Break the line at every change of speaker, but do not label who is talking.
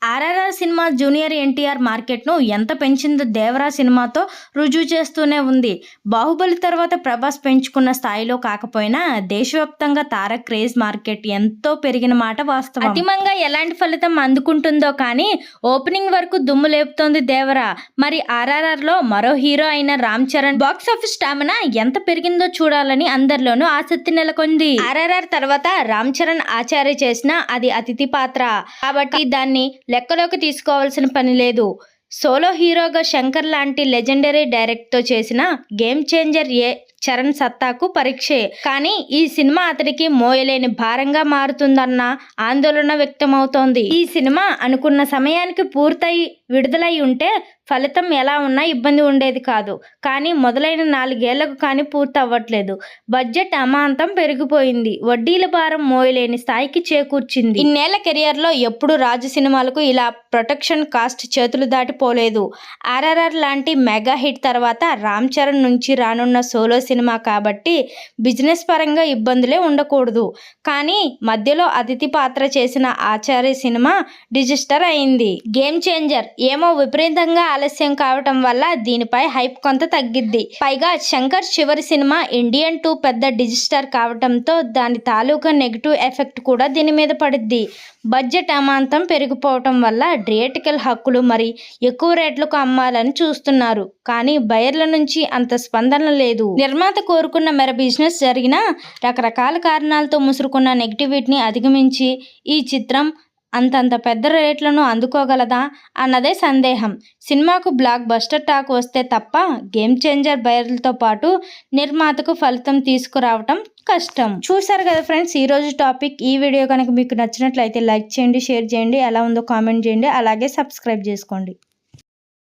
RRR cinema junior NTR మార్కెట్ను ఎంత పెంచిందో దేవరా సినిమాతో రుజువు చేస్తూనే ఉంది. బాహుబలి తర్వాత ప్రభాస్ పెంచుకున్న స్థాయిలో కాకపోయినా దేశవ్యాప్తంగా తార క్రేజ్ మార్కెట్ ఎంతో పెరిగిన మాట వాస్తవం. అంతిమంగా ఎలాంటి ఫలితం అందుకుంటుందో కానీ ఓపెనింగ్ వరకు దుమ్ము లేపుతోంది దేవరా. మరి ఆర్ఆర్ఆర్లో మరో హీరో అయిన రామ్ చరణ్ బాక్సాఫీస్ స్టామినా ఎంత పెరిగిందో చూడాలని అందరిలోనూ ఆసక్తి నెలకొంది. ఆర్ఆర్ఆర్ తర్వాత రామ్ చరణ్ ఆచార్య చేసిన అది అతిథి పాత్ర కాబట్టి దాన్ని లెక్కలోకి తీసుకోవాల్సిన పని లేదు. సోలో హీరోగా శంకర్ లాంటి లెజెండరీ డైరెక్ట్తో చేసిన గేమ్ చేంజర్ చరణ్ సత్తాకు పరీక్షే. కానీ ఈ సినిమా అతడికి మోయలేని భారంగా మారుతుందన్న ఆందోళన వ్యక్తమవుతోంది. ఈ సినిమా అనుకున్న సమయానికి పూర్తయి విడుదలై ఉంటే ఫలితం ఎలా ఉన్నా ఇబ్బంది ఉండేది కాదు. కానీ మొదలైన 4 ఏళ్లకు కానీ పూర్తి అవ్వట్లేదు. బడ్జెట్ అమాంతం పెరిగిపోయింది. వడ్డీల భారం మోయలేని స్థాయికి చేకూర్చింది. ఇన్నేళ్ల కెరియర్లో ఎప్పుడు రాజు సినిమాలకు ఇలా ప్రొడక్షన్ కాస్ట్ చేతులు దాటిపోలేదు. ఆర్ఆర్ఆర్ లాంటి మెగా హిట్ తర్వాత రామ్ చరణ్ నుంచి రానున్న సోలో సినిమా కాబట్టి బిజినెస్ పరంగా ఇబ్బందులే ఉండకూడదు. కానీ మధ్యలో అతిథి పాత్ర చేసిన ఆచార్య సినిమా డిజాస్టర్ అయింది. గేమ్ చేంజర్ ఏమో విపరీతంగా ఆలస్యం కావటం వల్ల దీనిపై హైప్ కొంత తగ్గిద్ది. పైగా శంకర్ చివరి సినిమా ఇండియన్ 2 పెద్ద డిజాస్టర్ కావటంతో దాని తాలూకా నెగిటివ్ ఎఫెక్ట్ కూడా దీని మీద పడిద్ది. బడ్జెట్ అమాంతం పెరిగిపోవటం వల్ల థియేట్రికల్ హక్కులు మరి ఎక్కువ రేట్లకు అమ్మాలని చూస్తున్నారు. కానీ బయర్ల నుంచి అంత స్పందన లేదు. నిర్మాత కోరుకున్న మేర బిజినెస్ జరిగినా రకరకాల కారణాలతో ముసురుకున్న నెగిటివిటీని అధిగమించి ఈ చిత్రం అంతంత పెద్ద రేట్లను అందుకోగలదా అన్నదే సందేహం. సినిమాకు బ్లాక్ బస్టర్ టాక్ వస్తే తప్ప గేమ్ చేంజర్ బయర్లతో పాటు నిర్మాతకు ఫలితం తీసుకురావటం కష్టం. చూసారు కదా ఫ్రెండ్స్, ఈరోజు టాపిక్. ఈ వీడియో కనుక మీకు నచ్చినట్లయితే లైక్ చేయండి, షేర్ చేయండి, ఎలా ఉందో కామెంట్ చేయండి, అలాగే సబ్స్క్రైబ్ చేసుకోండి.